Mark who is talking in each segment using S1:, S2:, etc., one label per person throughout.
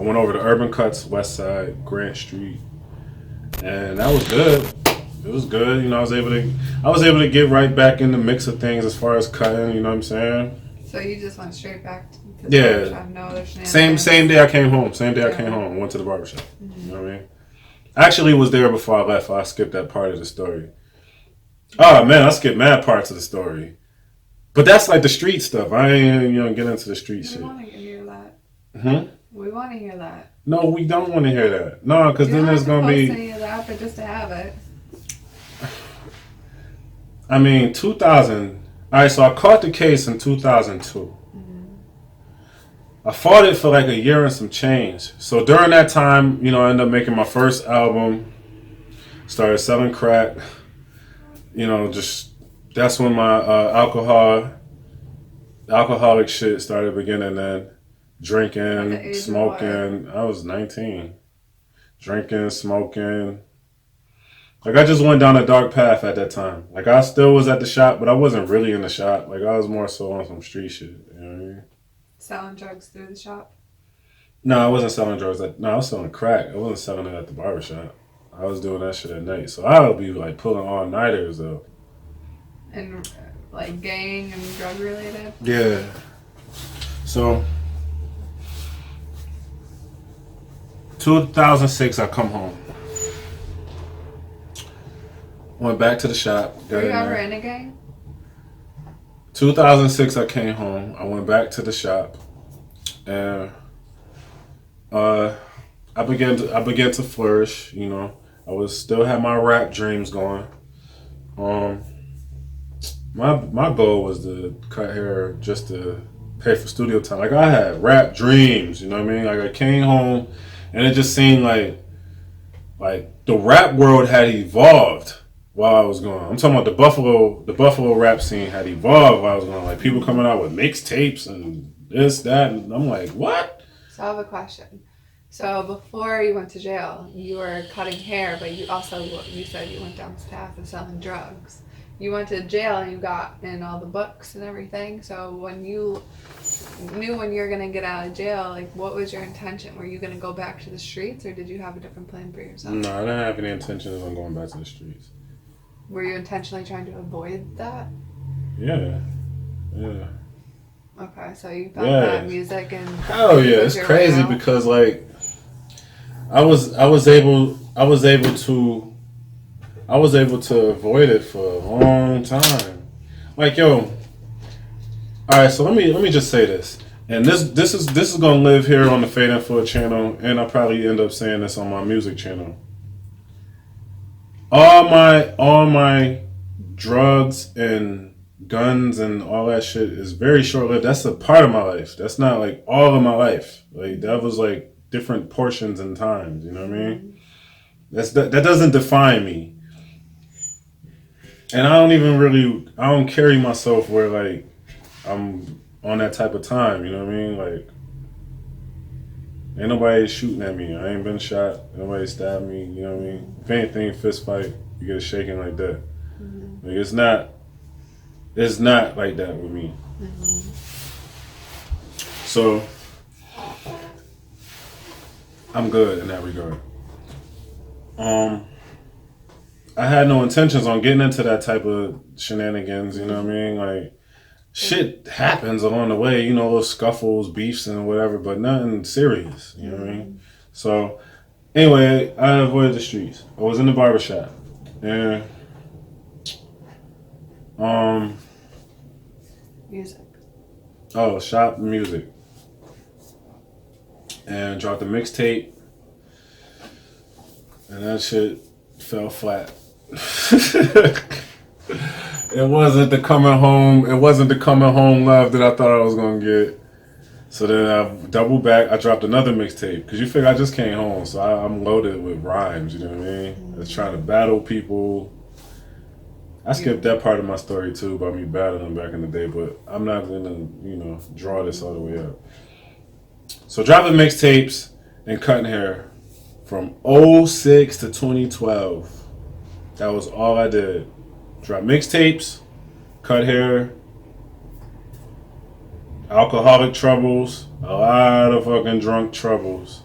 S1: went over to Urban Cuts, West Side, Grant Street, and that was good. It was good. You know, I was able to get right back in the mix of things as far as cutting. You know what I'm saying?
S2: So you just went straight back to the
S1: Yeah.
S2: no other
S1: Same day I came home. Same day I came home. Went to the barbershop. You know what I mean? I actually was there before I left. I skipped that part of the story. Oh man, I skipped mad parts of the story. But that's like the street stuff. I ain't get into the street shit.
S2: We want to hear that.
S1: Hmm?
S2: We want to hear that.
S1: No, we don't want to hear that. No, because then there's gonna be.
S2: Any of that, but just to have it.
S1: I mean, 2000. All right, so I caught the case in 2002. I fought it for like a year and some change. So during that time, I ended up making my first album. Started selling crack. Just that's when my alcoholic shit started beginning. Then drinking, smoking. I was 19. Drinking, smoking. Like I just went down a dark path at that time. Like I still was at the shop, but I wasn't really in the shop. Like I was more so on some street shit. You know what I mean?
S2: Selling drugs through the shop?
S1: No, I wasn't selling drugs. I was selling crack. I wasn't selling it at the barbershop. I was doing that shit at night. So I would be like pulling all-nighters though.
S2: And like gang and drug related?
S1: Yeah. So 2006 I come home. Went back to the shop.
S2: Were you ever in a gang?
S1: 2006 I came home. I went back to the shop. And I began to flourish, I was still had my rap dreams going. My goal was to cut hair just to pay for studio time. Like I had rap dreams, you know what I mean? Like I came home and it just seemed like the rap world had evolved while I was gone. I'm talking about the Buffalo rap scene had evolved while I was gone. Like people coming out with mixtapes and this, that, and I'm like, what?
S2: So I have a question. So before you went to jail, you were cutting hair, but you said you went down this path of selling drugs. You went to jail and you got in all the books and everything. So when you knew when you were going to get out of jail, like what was your intention? Were you going to go back to the streets or did you have a different plan for yourself?
S1: No, I didn't have any intentions on going back to the streets.
S2: Were you intentionally trying to avoid that?
S1: Yeah.
S2: Okay, so you found that music and
S1: hell yeah, it's crazy because like I was able to avoid it for a long time. Like yo, all right. So let me just say this, and this is gonna live here on the Fade and Foot channel, and I'll probably end up saying this on my music channel. All my drugs and guns and all that shit is very short lived. That's a part of my life. That's not like all of my life. Like that was like different portions and times. You know what I mean? That doesn't define me. And I don't carry myself where like I'm on that type of time. You know what I mean? Like ain't nobody shooting at me. I ain't been shot. Nobody stabbed me. You know what I mean? If anything, fist fight, you get a shaking like that. Like it's not like that with me. So I'm good in that regard. I had no intentions on getting into that type of shenanigans, you know what I mean? Like shit happens along the way, little scuffles, beefs and whatever, but nothing serious, you know what I mean? So anyway, I avoided the streets. I was in the barbershop and
S2: music.
S1: Oh, shop music. And dropped a mixtape. And that shit fell flat. It wasn't the coming home love that I thought I was gonna get. So then I doubled back. I dropped another mixtape because you figure I just came home, so I'm loaded with rhymes. You know what I mean? I was trying to battle people. I skipped that part of my story too about me battling back in the day, but I'm not gonna draw this all the way up. So dropping mixtapes and cutting hair from 2006 to 2012. That was all I did. Drop mixtapes, cut hair, alcoholic troubles, a lot of fucking drunk troubles.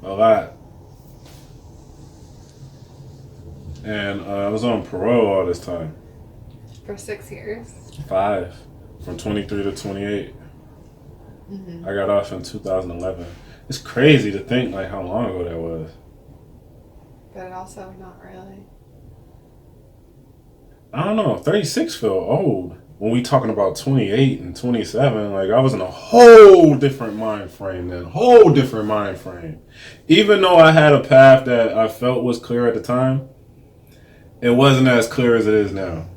S1: a lot. And I was on parole all this time.
S2: For 6 years.
S1: 5. From 23 to 28. I got off in 2011. It's crazy to think like how long ago that was.
S2: But also not really.
S1: I don't know. 36 feel old. When we talking about 28 and 27, like I was in a whole different mind frame then. Whole different mind frame. Even though I had a path that I felt was clear at the time, it wasn't as clear as it is now.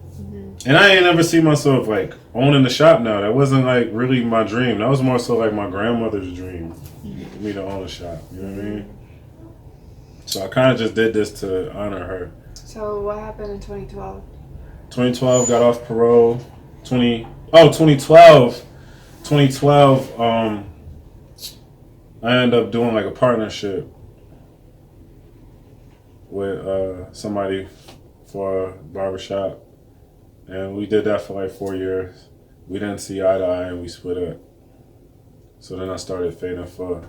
S1: And I ain't never see myself like owning the shop now. That wasn't like really my dream. That was more so like my grandmother's dream for me to own a shop. You know what I mean? So I kind of just did this to honor her.
S2: So what happened in 2012?
S1: 2012, got off parole. 2012. 2012, I ended up doing like a partnership with somebody for a barbershop. And we did that for like 4 years. We didn't see eye to eye and we split up. So then I started fading for.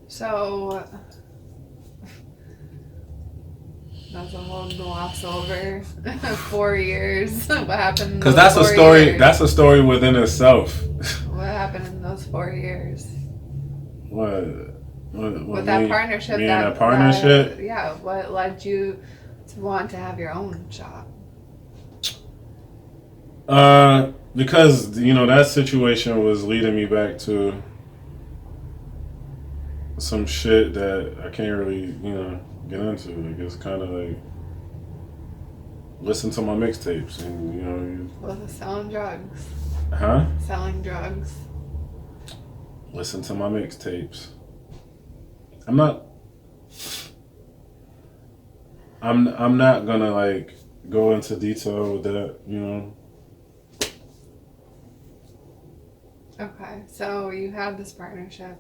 S2: So that's a whole gloss over 4 years. What happened?
S1: Because that's a story. Years? That's a story within itself.
S2: What happened in those 4 years?
S1: What
S2: with that partnership?
S1: Me and that partnership?
S2: Yeah. What led you to want to have your own shop?
S1: Because that situation was leading me back to some shit that I can't really get into. Like it's kind of like listen to my mixtapes and
S2: Was it selling drugs?
S1: Huh?
S2: Selling drugs.
S1: Listen to my mixtapes. I'm not gonna like go into detail with that,
S2: Okay, so you had this partnership,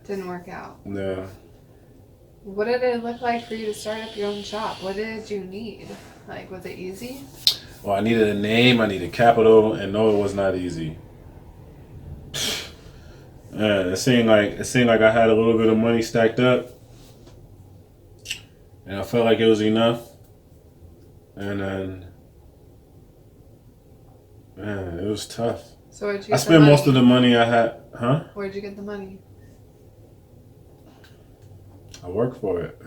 S2: didn't work out.
S1: Yeah.
S2: What did it look like for you to start up your own shop? What did you need? Like, was it easy?
S1: Well, I needed a name, I needed capital, and no, it was not easy. It seemed like I had a little bit of money stacked up, and I felt like it was enough. And then, man, it was tough.
S2: So where'd you get
S1: I spent most of the money I had, huh?
S2: Where'd you get the money?
S1: I worked for it.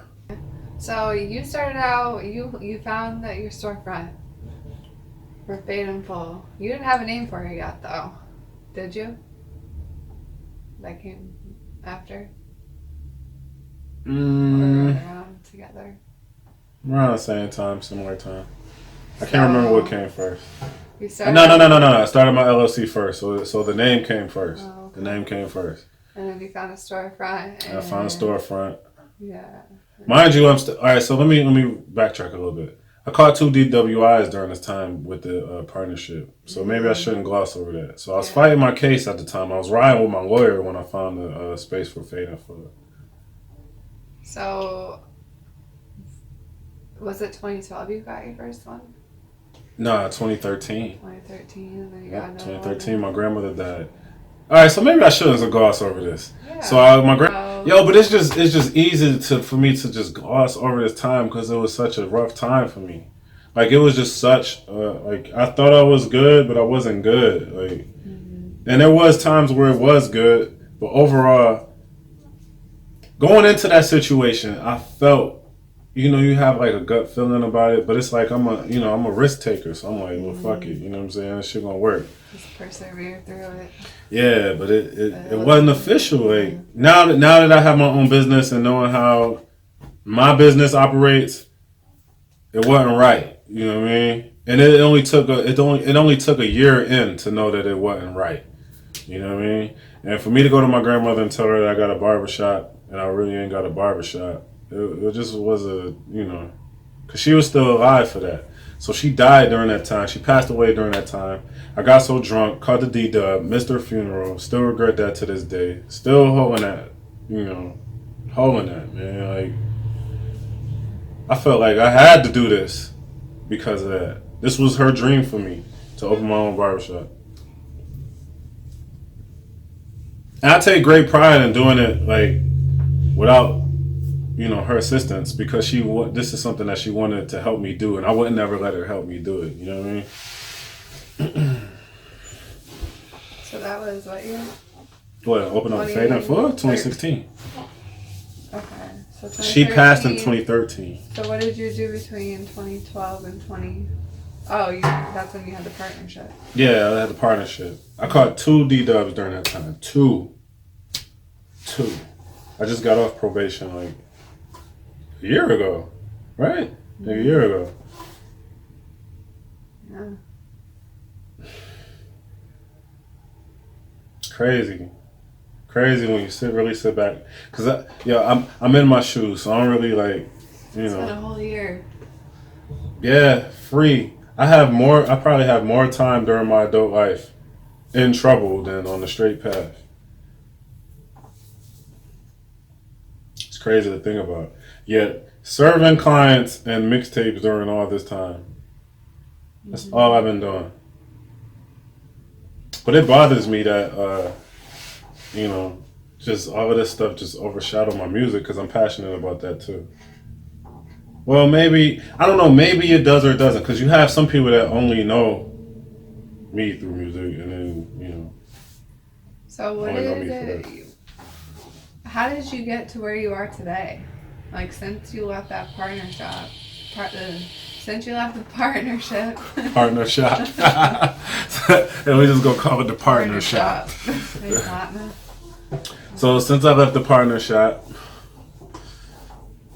S2: So you started out, you found that your storefront for Fade and Full. You didn't have a name for it yet, though, did you? That came after? Or around together?
S1: Around the same time, similar time. I can't remember what came first.
S2: You started
S1: No. I started my LLC first, so the name came first. Oh, okay. The name came first.
S2: And then you found a storefront.
S1: And I found a storefront.
S2: Yeah.
S1: Mind you, all right. So let me backtrack a little bit. I caught 2 DWIs during this time with the partnership, so maybe I shouldn't gloss over that. So I was fighting my case at the time. I was riding with my lawyer when I found the space for Fade and Full.
S2: So, was it 2012 you got your first one?
S1: Nah, 2013.
S2: 2013, and then you got another
S1: 2013, my grandmother died. All right, so maybe I shouldn't gloss over this.
S2: Yeah.
S1: So but it's just easy for me to just gloss over this time because it was such a rough time for me. Like it was just such like I thought I was good, but I wasn't good. Like, and there was times where it was good, but overall, going into that situation, I felt. You have like a gut feeling about it, but it's like I'm a risk taker, so I'm like, well, fuck it, you know what I'm saying? This shit gonna work.
S2: Just persevere through it.
S1: Yeah, but it wasn't official. Like now that I have my own business and knowing how my business operates, it wasn't right. You know what I mean? And it only took a year in to know that it wasn't right. You know what I mean? And for me to go to my grandmother and tell her that I got a barbershop and I really ain't got a barbershop. It just was because she was still alive for that. So she died during that time. She passed away during that time. I got so drunk, caught the D-dub, missed her funeral. Still regret that to this day. Still holding that, man. Like, I felt like I had to do this because of that. This was her dream for me, to open my own barbershop. And I take great pride in doing it like without her assistance because this is something that she wanted to help me do, and I would never let her help me do it. You know what I mean?
S2: So that was what year?
S1: What, open up Fade and Floor? 2016.
S2: Okay. So
S1: She passed in 2013.
S2: So what did you do between 2012 and 20? Oh, that's when you had the partnership.
S1: Yeah, I had the partnership. I caught 2 D-dubs during that time. Two. I just got off probation like a year ago, right? Like a year ago.
S2: Yeah.
S1: Crazy when you really sit back. Cause I'm in my shoes, so I don't really like,
S2: It's been a whole year.
S1: Yeah, free. I probably have more time during my adult life in trouble than on the straight path. It's crazy to think about. Yet serving clients and mixtapes during all this time. That's all I've been doing. But it bothers me that just all of this stuff just overshadowed my music because I'm passionate about that too. Well, maybe, I don't know, maybe it does or it doesn't, because you have some people that only know me through music, and then,
S2: So what is it? How did you get to where you are today? Like, since you left that partnership.
S1: Partner shop. And we just gonna call it the partner shop. So since I left the partner shop,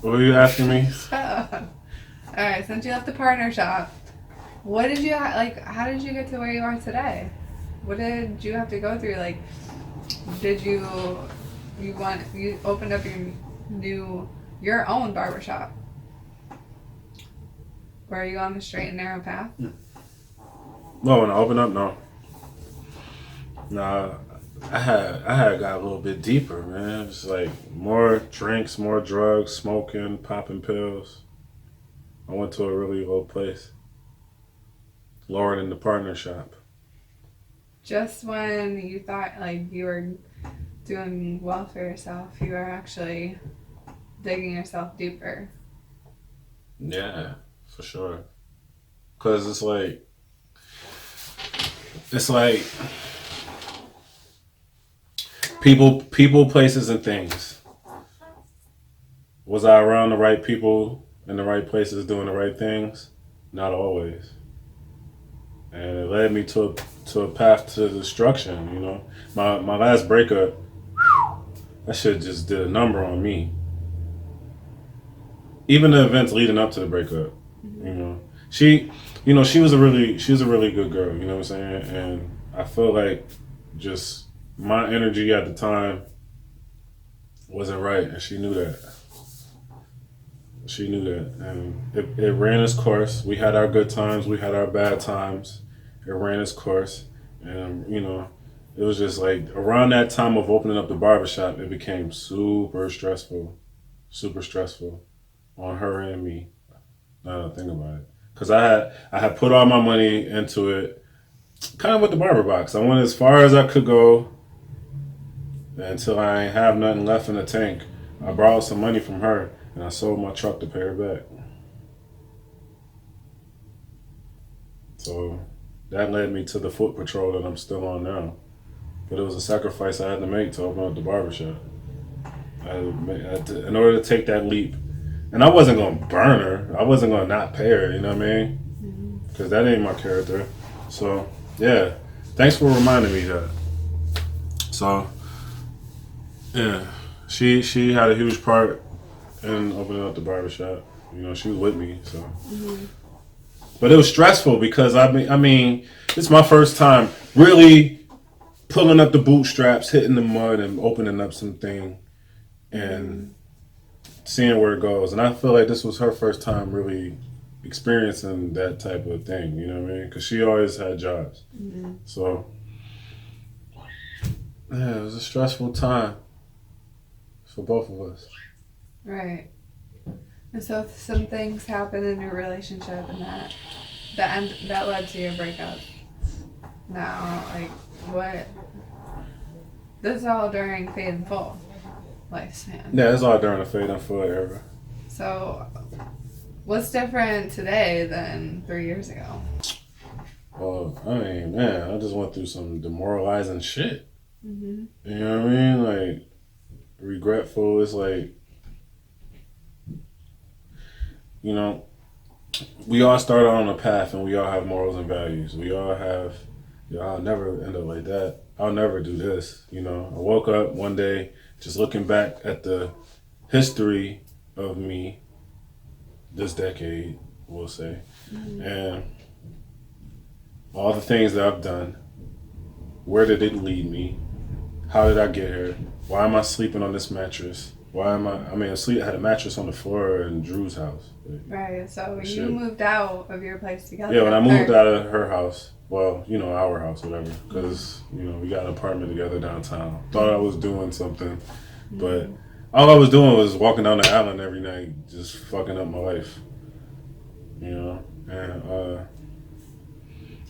S1: what were you asking me?
S2: Alright, since you left the partner shop, what did you like? How did you get to where you are today? What did you have to go through? Like, did you opened up your own barbershop? Were you on the straight and narrow path?
S1: No, when I opened up, no. Nah, I had got a little bit deeper, man. It was like more drinks, more drugs, smoking, popping pills. I went to a really low place. Lower than the partner shop.
S2: Just when you thought like you were doing well for yourself, you were actually digging yourself deeper.
S1: Yeah, for sure. Cause it's like people, places, and things. Was I around the right people in the right places doing the right things? Not always. And it led me to a path to destruction, My last breakup, that shit just did a number on me. Even the events leading up to the breakup, She was a really good girl, you know what I'm saying? And I feel like just my energy at the time wasn't right, and she knew that. And it ran its course. We had our good times, we had our bad times. It ran its course, and it was just like around that time of opening up the barbershop, it became super stressful on her and me. Now that I think about it, because I had put all my money into it, kind of with the Barber Box. I went as far as I could go until I ain't have nothing left in the tank. I borrowed some money from her, and I sold my truck to pay her back. So that led me to the foot patrol that I'm still on now. But it was a sacrifice I had to make to open up the barbershop. In order to take that leap. And I wasn't going to burn her. I wasn't going to not pay her, you know what I mean? Because that ain't my character. So, yeah. Thanks for reminding me that. So, yeah. She had a huge part in opening up the barbershop. She was with me, so. But it was stressful because, I mean, it's my first time really pulling up the bootstraps, hitting the mud, and opening up something and seeing where it goes. And I feel like this was her first time really experiencing that type of thing, you know what I mean? Because she always had jobs. So, yeah, it was a stressful time for both of us.
S2: Right. And so some things happened in your relationship and that led to your breakup. Now, like, what This is all during Fade in Full lifespan.
S1: Yeah, it's all during the Fade in Full era.
S2: So, what's different today than 3 years ago?
S1: Well, I mean, man, I just went through some demoralizing shit.
S2: Mm-hmm.
S1: You know what I mean? Like, regretful. It's like, you know, we all start out on a path and we all have morals and values. We all have, I'll never end up like that. I'll never do this. You know, I woke up one day just looking back at the history of me this decade, we'll say, and all the things that I've done. Where did it lead me? How did I get here? Why am I sleeping on this mattress? I had a mattress on the floor in Drew's house.
S2: Right, so
S1: Shit.
S2: you moved out of your place together.
S1: Yeah, when I moved out of her house, well, you know, our house, whatever, because, you know, we got an apartment together downtown. Thought I was doing something, but all I was doing was walking down the island every night, just fucking up my life. You know? And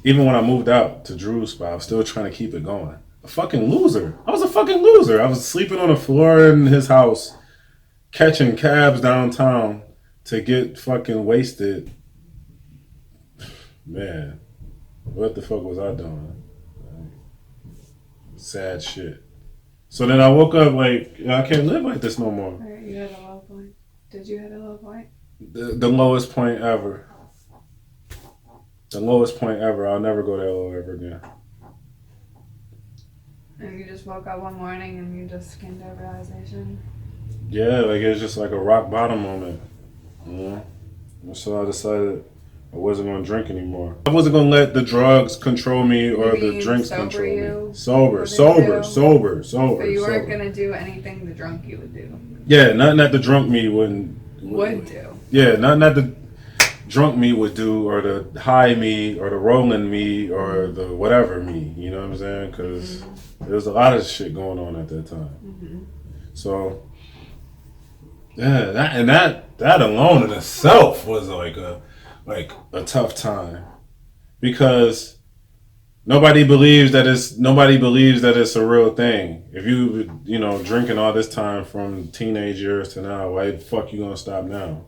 S1: even when I moved out to Drew's spot, I was still trying to keep it going. A fucking loser. I was a fucking loser. I was sleeping on the floor in his house, catching cabs downtown to get fucking wasted. Man, what the fuck was I doing? Sad shit. So then I woke up like, I can't live like this no more.
S2: Right, you had a low point. Did you hit a low point?
S1: The lowest point ever. The lowest point ever. I'll never go that low ever again.
S2: And you just woke up one morning and you just came to a realization?
S1: Yeah, like it's just like a rock bottom moment. You know? And so I decided I wasn't going to drink anymore. I wasn't going to let the drugs control me or the drinks control me. Sober.
S2: So you weren't going to do anything the drunk you would do?
S1: Yeah, nothing that the drunk me would
S2: do.
S1: Yeah, nothing that the drunk me would do, or the high me, or the rolling me, or the whatever me. You know what I'm saying? Because there was a lot of shit going on at that time.
S2: Mm-hmm.
S1: So, yeah, that alone in itself was like a tough time, because nobody believes that it's a real thing. If you know, drinking all this time from teenage years to now, why the fuck you gonna stop now?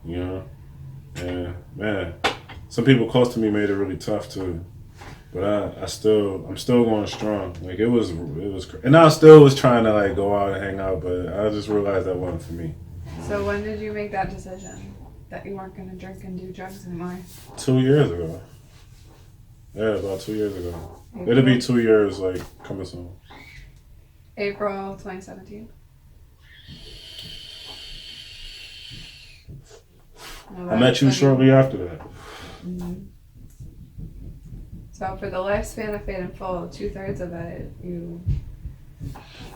S1: You know? And man, some people close to me made it really tough too. But I'm still going strong. Like it was, and I still was trying to like go out and hang out, but I just realized that wasn't for me.
S2: So when did you make that decision that you weren't going to drink and do drugs anymore?
S1: 2 years ago. Yeah, about 2 years ago. It'll be 2 years, like, coming soon.
S2: April 2017.
S1: I met you shortly after that.
S2: Mm-hmm. So for the lifespan of Fade in Full, 2/3 of it, you...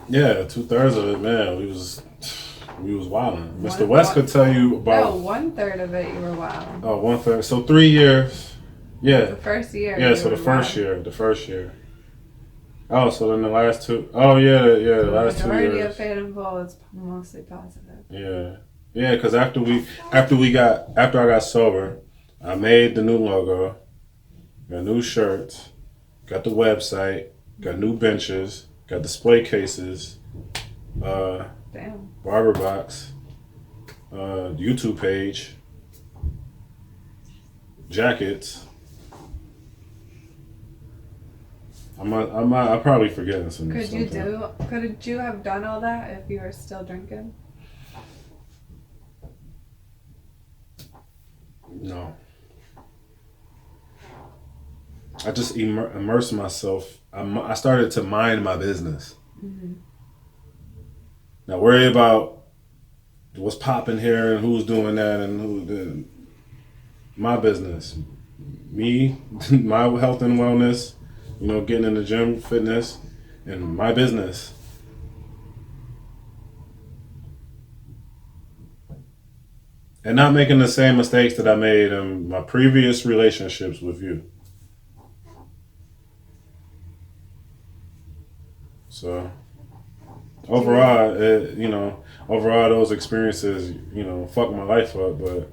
S1: Yeah, 2/3 of it, man, we was wilding. Mr. West could tell you about...
S2: No, 1/3 of it you were wilding.
S1: Oh, 1/3. So 3 years. Yeah.
S2: The first year.
S1: Yeah, so the first year. Oh, so then the last two... Oh, yeah, the last 2 years. The
S2: majority of Fade in Full is mostly positive.
S1: Yeah. Yeah, because after I got sober, I made the new logo, got new shirts, got the website, got new benches, got display cases,
S2: Damn.
S1: Barber Box, YouTube page, jackets. I'm probably forgetting something.
S2: Could you have done all that if you were still drinking?
S1: No. I just immersed myself. I started to mind my business.
S2: Mm-hmm.
S1: Now worry about what's popping here and who's doing that and who did. My business. Me, my health and wellness, you know, getting in the gym, fitness, and my business. And not making the same mistakes that I made in my previous relationships with you. So, overall, those experiences, fucked my life up, but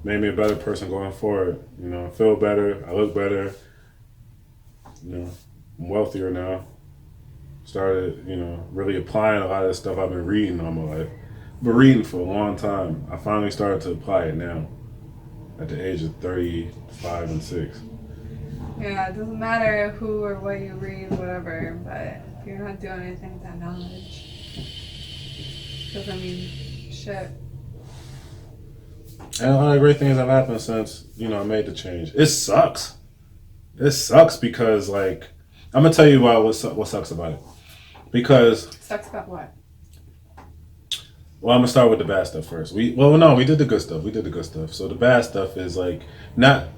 S1: made me a better person going forward. I feel better, I look better, I'm wealthier now. Started, really applying a lot of the stuff I've been reading all my life. Been reading for a long time. I finally started to apply it now, at the age of 35 and 6.
S2: Yeah, it doesn't matter who or what you read, whatever, but if you're not doing anything with that knowledge, doesn't mean shit.
S1: And a lot of great things have happened since, I made the change. It sucks. It sucks because, I'm going to tell you about what sucks about it. Because...
S2: Sucks about what?
S1: Well, I'm going to start with the bad stuff first. We did the good stuff. We did the good stuff. So the bad stuff is, not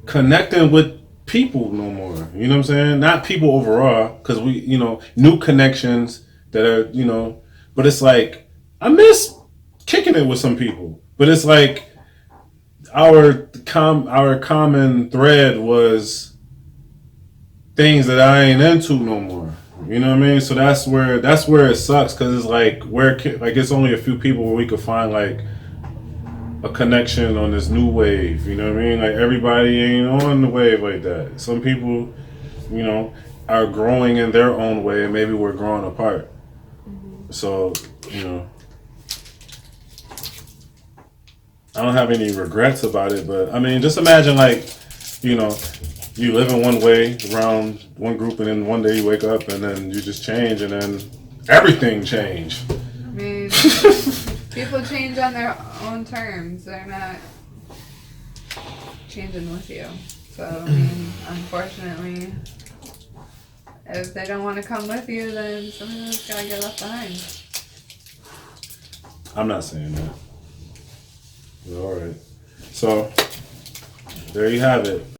S1: connecting with people no more. You know what I'm saying? Not people overall, because we, new connections that are, but it's I miss kicking it with some people. But it's our common thread was things that I ain't into no more. You know what I mean? So that's where it sucks, because it's it's only a few people where we could find a connection on this new wave. You know what I mean? Everybody ain't on the wave like that. Some people, are growing in their own way, and maybe we're growing apart. So, I don't have any regrets about it, but I mean, just imagine you live in one way around one group, and then one day you wake up and then you just change, and then everything changed.
S2: I mean, people change on their own terms. They're not changing with you. So, I mean, unfortunately, if they don't want to come with you, then somebody's got to get left behind.
S1: I'm not saying that. All right. So, there you have it.